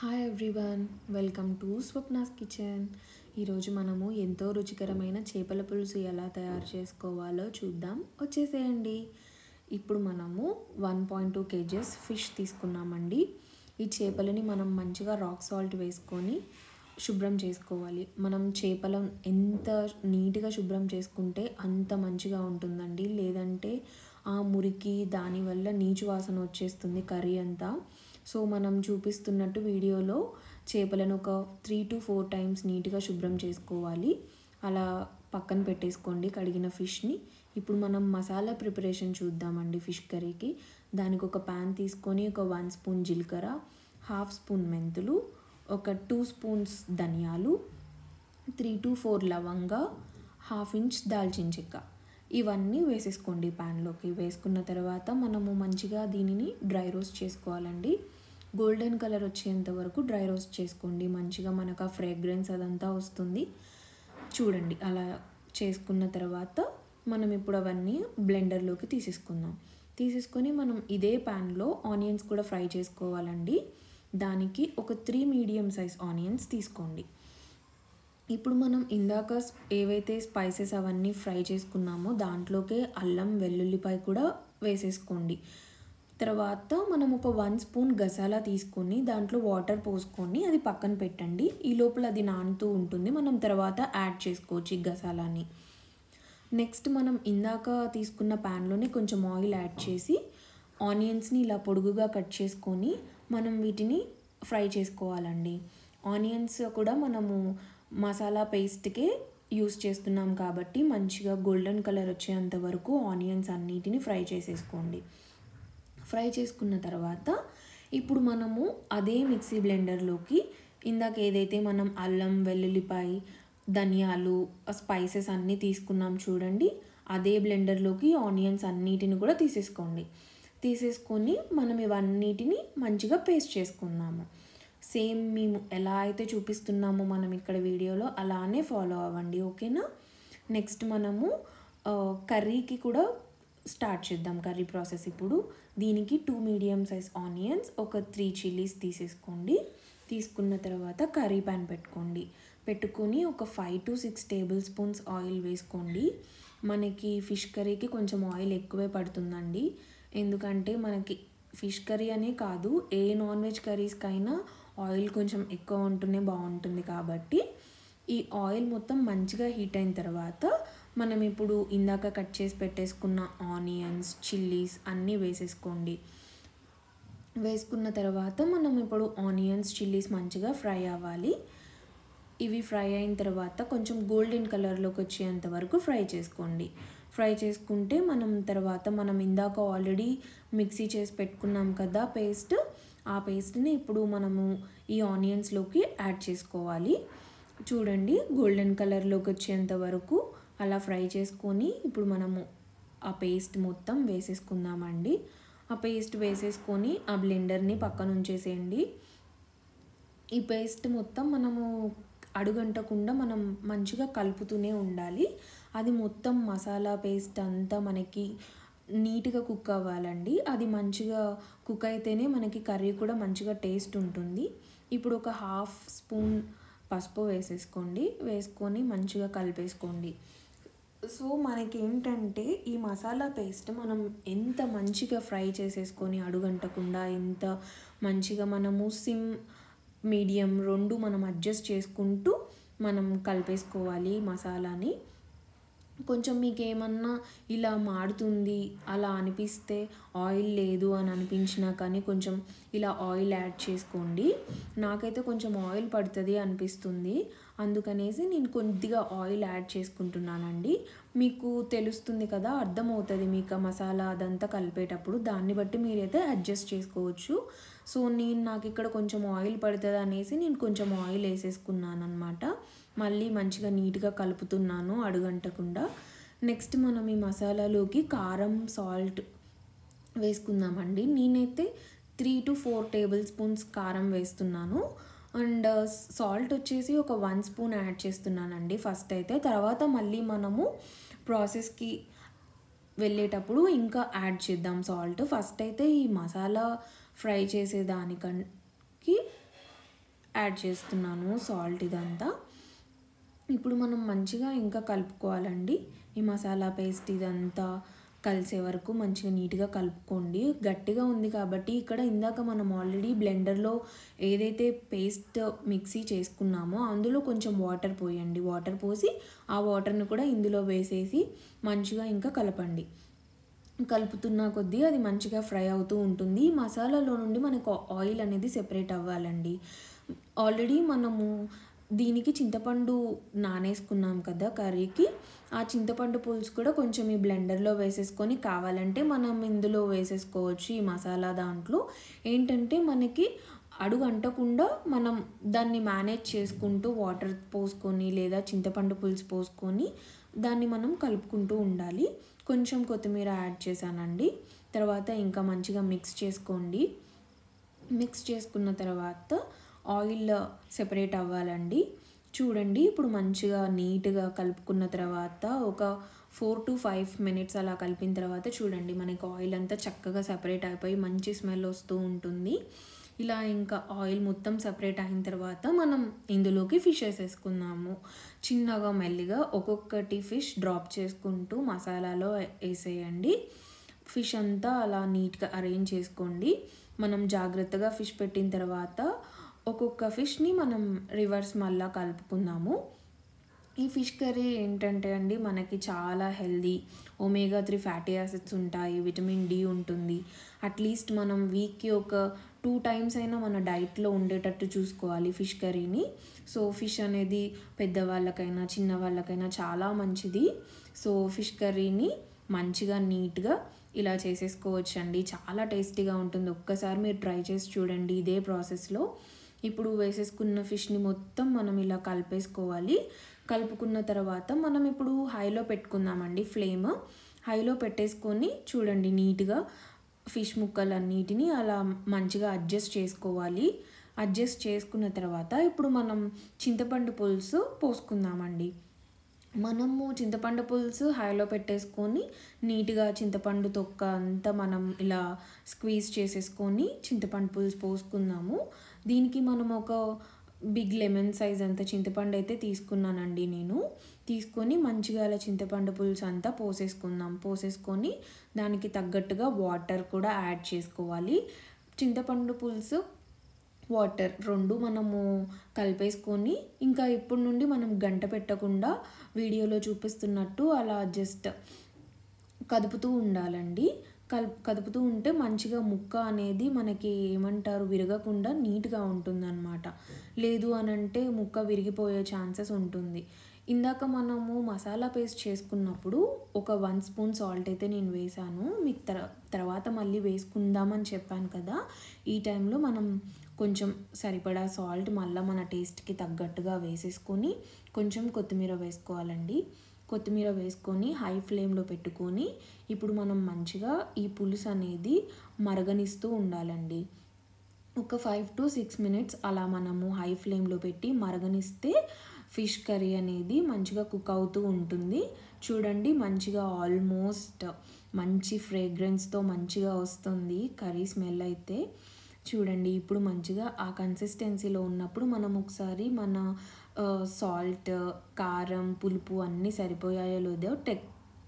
Hi everyone, welcome to Swapna's kitchen. ఈరోజు మనము ఎంతో రుచికరమైన చేపల పులుసు ఎలా తయారు చేసుకోవాలో చూద్దాం. వచ్చేసేయండి. ఇప్పుడు మనము 1.2 kgs ఫిష్ తీసుకున్నామండి. ఈ చేపలని మనం మంచిగా రాక్ సాల్ట్ వేసుకొని శుభ్రం చేసుకోవాలి. మనం చేపలను ఎంత నీట్గా శుభ్రం చేసుకుంటే అంత మంచిగా ఉంటుందండి. లేదంటే ఆ మురికి దానివల్ల నీచు వాసన వచ్చేస్తుంది కర్రీ అంతా. సో మనం చూపిస్తున్నట్టు వీడియోలో చేపలను ఒక 3 to 4 టైమ్స్ నీట్గా శుభ్రం చేసుకోవాలి. అలా పక్కన పెట్టేసుకోండి కడిగిన ఫిష్ని. ఇప్పుడు మనం మసాలా ప్రిపరేషన్ చూద్దామండి ఫిష్ కర్రీకి. దానికి ఒక ప్యాన్ తీసుకొని ఒక 1 స్పూన్ జీలకర్ర, 1/2 స్పూన్ మెంతులు, ఒక 2 స్పూన్స్ ధనియాలు, 3 to 4 లవంగా, 1/2 ఇంచ్ దాల్చిన చెక్క, ఇవన్నీ వేసేసుకోండి ప్యాన్లోకి. వేసుకున్న తర్వాత మనము మంచిగా దీనిని డ్రై రోస్ట్ చేసుకోవాలండి. గోల్డెన్ కలర్ వచ్చేంత వరకు డ్రై రోస్ట్ చేసుకోండి. మంచిగా మనకు ఆ ఫ్రేగ్రెన్స్ అదంతా వస్తుంది. చూడండి, అలా చేసుకున్న తర్వాత మనం ఇప్పుడు అవన్నీ బ్లెండర్లోకి తీసేసుకొని మనం ఇదే ప్యాన్లో ఆనియన్స్ కూడా ఫ్రై చేసుకోవాలండి. దానికి ఒక 3 మీడియం సైజ్ ఆనియన్స్ తీసుకోండి. ఇప్పుడు మనం ఇందాక ఏవైతే స్పైసెస్ అవన్నీ ఫ్రై చేసుకున్నామో దాంట్లోకే అల్లం వెల్లుల్లిపాయ కూడా వేసేసుకోండి. తర్వాత మనం ఒక 1 స్పూన్ గసాలా తీసుకొని దాంట్లో వాటర్ పోసుకొని అది పక్కన పెట్టండి. ఈ లోపల అది నానుతూ ఉంటుంది. మనం తర్వాత యాడ్ చేసుకోవచ్చు ఈ గసాలాని. నెక్స్ట్ మనం ఇందాక తీసుకున్న ప్యాన్లోనే కొంచెం ఆయిల్ యాడ్ చేసి ఆనియన్స్ని ఇలా పొడుగుగా కట్ చేసుకొని మనం వీటిని ఫ్రై చేసుకోవాలండి. ఆనియన్స్ కూడా మనము మసాలా పేస్ట్కే యూస్ చేస్తున్నాం కాబట్టి మంచిగా గోల్డెన్ కలర్ వచ్చేంత వరకు ఆనియన్స్ అన్నిటిని ఫ్రై చేసేసుకోండి. ఫ్రై చేసుకున్న తర్వాత ఇప్పుడు మనము అదే మిక్సీ బ్లెండర్లోకి ఇందాక ఏదైతే మనం అల్లం వెల్లుల్లిపాయ ధనియాలు స్పైసెస్ అన్నీ తీసుకున్నాం చూడండి, అదే బ్లెండర్లోకి ఆనియన్స్ అన్నిటిని కూడా తీసేసుకొని మనం ఇవన్నిటిని మంచిగా పేస్ట్ చేసుకుందాము. సేమ్ మేము ఎలా అయితే చూపిస్తున్నామో మనం ఇక్కడ వీడియోలో అలానే ఫాలో అవ్వండి, ఓకేనా. నెక్స్ట్ మనము కర్రీకి కూడా స్టార్ట్ చేద్దాం కర్రీ ప్రాసెస్. ఇప్పుడు దీనికి 2 మీడియం సైజ్ ఆనియన్స్, ఒక 3 చిల్లీస్ తీసేసుకోండి. తీసుకున్న తర్వాత కర్రీ ప్యాన్ పెట్టుకొని ఒక 5 to 6 టేబుల్ స్పూన్స్ ఆయిల్ వేసుకోండి. మనకి ఫిష్ కర్రీకి కొంచెం ఆయిల్ ఎక్కువే పడుతుందండి. ఎందుకంటే మనకి ఫిష్ కర్రీ అనే కాదు, ఏ నాన్ వెజ్ కర్రీస్కైనా ఆయిల్ కొంచెం ఎక్కువ ఉంటేనే బాగుంటుంది. కాబట్టి ఈ ఆయిల్ మొత్తం మంచిగా హీట్ అయిన తర్వాత మనం ఇప్పుడు ఇందాక కట్ చేసి పెట్టేసుకున్న ఆనియన్స్ చిల్లీస్ అన్నీ వేసేసుకోండి. వేసుకున్న తర్వాత మనం ఇప్పుడు ఆనియన్స్ చిల్లీస్ మంచిగా ఫ్రై అవ్వాలి. ఇవి ఫ్రై అయిన తర్వాత కొంచెం గోల్డెన్ కలర్లోకి వచ్చేంత వరకు ఫ్రై చేసుకోండి. ఫ్రై చేసుకుంటే మనం ఇందాక ఆల్రెడీ మిక్సీ చేసి పెట్టుకున్నాం కదా పేస్ట్, ఆ పేస్ట్ని ఇప్పుడు మనము ఈ ఆనియన్స్లోకి యాడ్ చేసుకోవాలి. చూడండి, గోల్డెన్ కలర్లోకి వచ్చేంత వరకు అలా ఫ్రై చేసుకొని ఇప్పుడు మనము ఆ పేస్ట్ మొత్తం వేసేసుకుందామండి. ఆ పేస్ట్ వేసేసుకొని ఆ బ్లెండర్ని పక్కన ఉంచేసేయండి. ఈ పేస్ట్ మొత్తం మనము అడుగంటకుండా మనం మంచిగా కలుపుతూనే ఉండాలి. అది మొత్తం మసాలా పేస్ట్ అంతా మనకి నీట్గా కుక్ అవ్వాలండి. అది మంచిగా కుక్ అయితేనే మనకి కర్రీ కూడా మంచిగా టేస్ట్ ఉంటుంది. ఇప్పుడు ఒక 1/2 స్పూన్ పసుపు వేసుకొని మంచిగా కలిపేసుకోండి. సో మనకి ఏంటంటే ఈ మసాలా పేస్ట్ మనం ఎంత మంచిగా ఫ్రై చేసేసుకొని అడుగంటకుండా ఎంత మంచిగా మనము సిమ్ మీడియం 2 మనం అడ్జస్ట్ చేసుకుంటూ మనం కలిపేసుకోవాలి మసాలాని. కొంచెం మీకు ఏమన్నా ఇలా మాడుతుంది అలా అనిపిస్తే, ఆయిల్ లేదు అని అనిపించినా కానీ కొంచెం ఇలా ఆయిల్ యాడ్ చేసుకోండి. నాకైతే కొంచెం ఆయిల్ పడుతుంది అనిపిస్తుంది, అందుకనేసి నేను కొద్దిగా ఆయిల్ యాడ్ చేసుకుంటున్నానండి. మీకు తెలుస్తుంది కదా, అర్థమవుతుంది మీకు ఆ మసాలా అదంతా కలిపేటప్పుడు. దాన్ని బట్టి మీరైతే అడ్జస్ట్ చేసుకోవచ్చు. సో నాకు ఇక్కడ కొంచెం ఆయిల్ పడుతుంది అనేసి నేను కొంచెం ఆయిల్ వేసేసుకున్నాను అనమాట. మళ్ళీ మంచిగా నీట్గా కలుపుతున్నాను అడుగంటకుండా. నెక్స్ట్ మనం ఈ మసాలాలోకి కారం సాల్ట్ వేసుకుందామండి. నేనైతే 3 to 4 టేబుల్ స్పూన్స్ కారం వేస్తున్నాను. అండ్ సాల్ట్ వచ్చేసి ఒక 1 స్పూన్ యాడ్ చేస్తున్నానండి ఫస్ట్ అయితే. తర్వాత మళ్ళీ మనము ప్రాసెస్కి వెళ్ళేటప్పుడు ఇంకా యాడ్ చేద్దాం సాల్ట్. ఫస్ట్ అయితే ఈ మసాలా ఫ్రై చేసేదానికి యాడ్ చేస్తున్నాను సాల్ట్ ఇదంతా. ఇప్పుడు మనం మంచిగా ఇంకా కలుపుకోవాలండి. ఈ మసాలా పేస్ట్ ఇదంతా కలిసే వరకు మంచిగా నీట్గా కలుపుకోండి. గట్టిగా ఉంది కాబట్టి ఇక్కడ ఇందాక మనం ఆల్రెడీ బ్లెండర్లో ఏదైతే పేస్ట్ మిక్సీ చేసుకున్నామో అందులో కొంచెం వాటర్ పోయండి. వాటర్ పోసి ఆ వాటర్ని కూడా ఇందులో వేసేసి మంచిగా ఇంకా కలపండి. కలుపుతున్న కొద్దీ అది మంచిగా ఫ్రై అవుతూ ఉంటుంది. మసాలాలో నుండి మనకు ఆయిల్ అనేది సెపరేట్ అవ్వాలండి. ఆల్రెడీ మనము దీనికి చింతపండు నానేసుకున్నాం కదా కర్రీకి, ఆ చింతపండు పులుసు కూడా కొంచెం ఈ బ్లెండర్లో వేసేసుకొని కావాలంటే మనం ఇందులో వేసేసుకోవచ్చు. ఈ మసాలా దాంట్లో ఏంటంటే మనకి అడుగు అంటకుండా మనం దాన్ని మేనేజ్ చేసుకుంటూ వాటర్ పోసుకొని లేదా చింతపండు పులుసు పోసుకొని దాన్ని మనం కలుపుకుంటూ ఉండాలి. కొంచెం కొత్తిమీర యాడ్ చేశానండి. తర్వాత ఇంకా మంచిగా మిక్స్ చేసుకోండి. మిక్స్ చేసుకున్న తర్వాత ఆయిల్ సెపరేట్ అవ్వాలండి. చూడండి ఇప్పుడు మంచిగా నీట్గా కలుపుకున్న తర్వాత ఒక 4 to 5 minutes అలా కలిపిన తర్వాత చూడండి మనకి ఆయిల్ అంతా చక్కగా సెపరేట్ అయిపోయి మంచి స్మెల్ వస్తూ ఉంటుంది. ఇలా ఇంకా ఆయిల్ మొత్తం సెపరేట్ అయిన తర్వాత మనం ఇందులోకి ఫిష్ వేసేసుకుందాము. చిన్నగా మెల్లిగా ఒక్కొక్కటి ఫిష్ డ్రాప్ చేసుకుంటూ మసాలాలో వేసేయండి. ఫిష్ అంతా అలా నీట్గా అరేంజ్ చేసుకోండి. మనం జాగ్రత్తగా ఫిష్ పెట్టిన తర్వాత ఒక్కొక్క ఫిష్ని మనం రివర్స్ మళ్ళా కలుపుకుందాము. ఈ ఫిష్ కర్రీ ఏంటంటే అండి మనకి చాలా హెల్దీ, ఒమేగా 3 ఫ్యాటీ యాసిడ్స్ ఉంటాయి, విటమిన్ డి ఉంటుంది. అట్లీస్ట్ మనం వీక్కి ఒక 2 times అయినా మన డైట్లో ఉండేటట్టు చూసుకోవాలి ఫిష్ కర్రీని. సో ఫిష్ అనేది పెద్దవాళ్ళకైనా చిన్నవాళ్ళకైనా చాలా మంచిది. సో ఫిష్ కర్రీని మంచిగా నీట్గా ఇలా చేసేసుకోవచ్చండి. చాలా టేస్టీగా ఉంటుంది. ఒక్కసారి మీరు ట్రై చేసి చూడండి ఇదే ప్రాసెస్లో. ఇప్పుడు వేసేసుకున్న ఫిష్ని మొత్తం మనం ఇలా కలిపేసుకోవాలి. కలుపుకున్న తర్వాత మనం ఇప్పుడు హైలో పెట్టుకుందామండి. ఫ్లేమ్ హైలో పెట్టేసుకొని చూడండి నీట్గా ఫిష్ ముక్కలన్నిటిని అలా మంచిగా అడ్జస్ట్ చేసుకోవాలి. అడ్జస్ట్ చేసుకున్న తర్వాత ఇప్పుడు మనం చింతపండు పులుసు పోసుకుందామండి. మనము చింతపండు పులుసు హైలో పెట్టేసుకొని నీట్గా చింతపండు తొక్క అంతా మనం ఇలా స్క్వీజ్ చేసేసుకొని చింతపండు పులుసు పోసుకుందాము. దీనికి మనం ఒక బిగ్ లెమన్ సైజ్ అంత చింతపండు అయితే తీసుకున్నానండి నేను. తీసుకొని మంచిగా అలా చింతపండు పులుసు అంతా పోసేసుకొని దానికి తగ్గట్టుగా వాటర్ కూడా యాడ్ చేసుకోవాలి. చింతపండు పులుసు వాటర్ 2 మనము కలిపేసుకొని ఇంకా ఇప్పుడు నుండి మనం గంట పెట్టకుండా వీడియోలో చూపిస్తున్నట్టు అలా జస్ట్ కదుపుతూ ఉండాలండి. కదుపుతూ ఉంటే మంచిగా ముక్క అనేది మనకి ఏమంటారు విరగకుండా నీట్గా ఉంటుందన్నమాట. లేదు అనంటే ముక్క విరిగిపోయే ఛాన్సెస్ ఉంటుంది. ఇందాక మనము మసాలా పేస్ట్ చేసుకున్నప్పుడు ఒక 1 spoon సాల్ట్ అయితే నేను వేసాను. మీకు తర్వాత మళ్ళీ వేసుకుందామని చెప్పాను కదా. ఈ టైంలో మనం కొంచెం సరిపడా సాల్ట్ మళ్ళీ మన టేస్ట్కి తగ్గట్టుగా వేసేసుకొని కొంచెం కొత్తిమీర వేసుకోవాలండి. కొత్తిమీర వేసుకొని హై ఫ్లేమ్లో పెట్టుకొని ఇప్పుడు మనం మంచిగా ఈ పులుసు అనేది మరగనిస్తూ ఉండాలండి. ఒక 5 to 6 minutes అలా మనము హై ఫ్లేమ్లో పెట్టి మరగనిస్తే ఫిష్ కర్రీ అనేది మంచిగా కుక్ అవుతూ ఉంటుంది. చూడండి మంచిగా ఆల్మోస్ట్ మంచి ఫ్రేగ్రెన్స్తో మంచిగా వస్తుంది కర్రీ స్మెల్ అయితే. చూడండి ఇప్పుడు మంచిగా ఆ కన్సిస్టెన్సీలో ఉన్నప్పుడు మనం ఒకసారి మన సాల్ట్, కారం, పులుపు అన్నీ సరిపోయాయో లేదో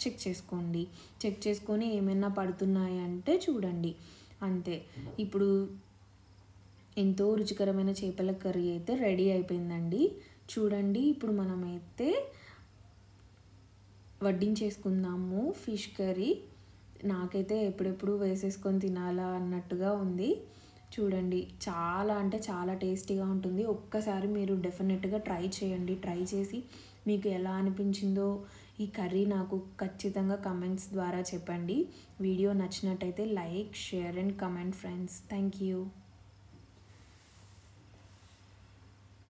చెక్ చేసుకోండి. చెక్ చేసుకొని ఏమైనా పడుతున్నాయి అంటే చూడండి. అంతే. ఇప్పుడు ఎంతో రుచికరమైన చేపల కర్రీ అయితే రెడీ అయిపోయిందండి. చూడండి ఇప్పుడు మనమైతే వడ్డించేసుకుందాము ఫిష్ కర్రీ. నాకైతే ఎప్పుడెప్పుడు వేసేసుకొని తినాలా అన్నట్టుగా ఉంది. చూడండి చాలా అంటే చాలా టేస్టీగా ఉంటుంది. ఒక్కసారి మీరు డెఫినెట్గా ట్రై చేయండి. ట్రై చేసి మీకు ఎలా అనిపించిందో ఈ కర్రీ నాకు ఖచ్చితంగా కమెంట్స్ ద్వారా చెప్పండి. వీడియో నచ్చినట్టయితే like, share and comment friends. Thank you.